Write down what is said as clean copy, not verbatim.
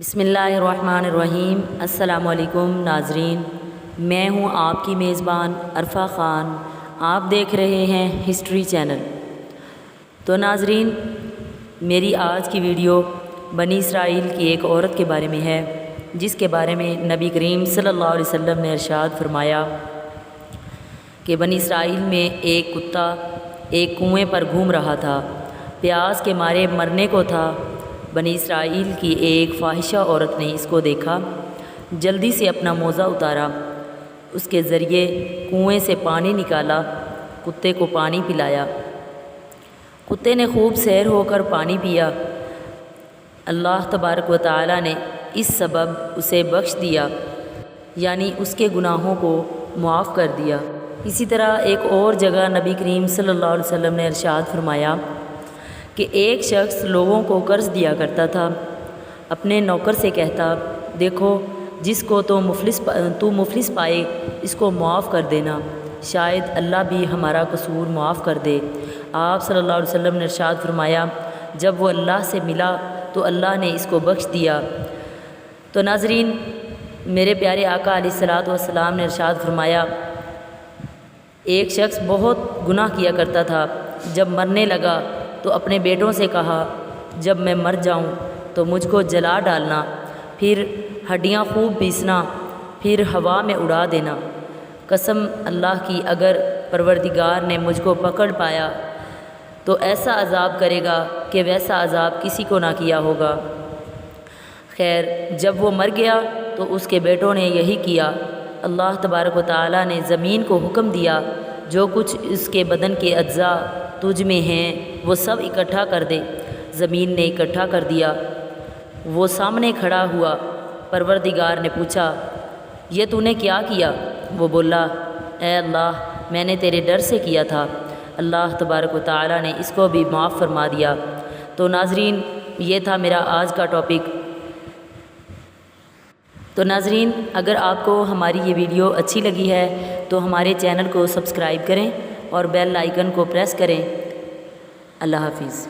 بسم اللہ الرحمن الرحیم۔ السلام علیکم ناظرین، میں ہوں آپ کی میزبان عرفہ خان۔ آپ دیکھ رہے ہیں ہسٹری چینل۔ تو ناظرین، میری آج کی ویڈیو بنی اسرائیل کی ایک عورت کے بارے میں ہے، جس کے بارے میں نبی کریم صلی اللہ علیہ وسلم نے ارشاد فرمایا کہ بنی اسرائیل میں ایک کتا ایک کنویں پر گھوم رہا تھا، پیاس کے مارے مرنے کو تھا۔ بنی اسرائیل کی ایک فاحشہ عورت نے اس کو دیکھا، جلدی سے اپنا موزہ اتارا، اس کے ذریعے کنویں سے پانی نکالا، کتے کو پانی پلایا۔ کتے نے خوب سیر ہو کر پانی پیا۔ اللہ تبارک و تعالی نے اس سبب اسے بخش دیا، یعنی اس کے گناہوں کو معاف کر دیا۔ اسی طرح ایک اور جگہ نبی کریم صلی اللہ علیہ وسلم نے ارشاد فرمایا کہ ایک شخص لوگوں کو قرض دیا کرتا تھا، اپنے نوکر سے کہتا، دیکھو جس کو تو مفلس پائے اس کو معاف کر دینا، شاید اللہ بھی ہمارا قصور معاف کر دے۔ آپ صلی اللہ علیہ وسلم نے ارشاد فرمایا، جب وہ اللہ سے ملا تو اللہ نے اس کو بخش دیا۔ تو ناظرین، میرے پیارے آقا علیہ الصلوۃ والسلام نے ارشاد فرمایا، ایک شخص بہت گناہ کیا کرتا تھا، جب مرنے لگا تو اپنے بیٹوں سے کہا، جب میں مر جاؤں تو مجھ کو جلا ڈالنا، پھر ہڈیاں خوب پیسنا، پھر ہوا میں اڑا دینا۔ قسم اللہ کی، اگر پروردگار نے مجھ کو پکڑ پایا تو ایسا عذاب کرے گا کہ ویسا عذاب کسی کو نہ کیا ہوگا۔ خیر، جب وہ مر گیا تو اس کے بیٹوں نے یہی کیا۔ اللہ تبارک و تعالی نے زمین کو حکم دیا، جو کچھ اس کے بدن کے اجزاء تجھ میں ہیں وہ سب اکٹھا کر دے۔ زمین نے اکٹھا کر دیا، وہ سامنے کھڑا ہوا۔ پروردگار نے پوچھا، یہ تو نے کیا کیا؟ وہ بولا، اے اللہ، میں نے تیرے ڈر سے کیا تھا۔ اللہ تبارک و تعالی نے اس کو بھی معاف فرما دیا۔ تو ناظرین، یہ تھا میرا آج کا ٹاپک۔ تو ناظرین، اگر آپ کو ہماری یہ ویڈیو اچھی لگی ہے تو ہمارے چینل کو سبسکرائب کریں اور بیل آئیکن کو پریس کریں۔ اللہ حافظ۔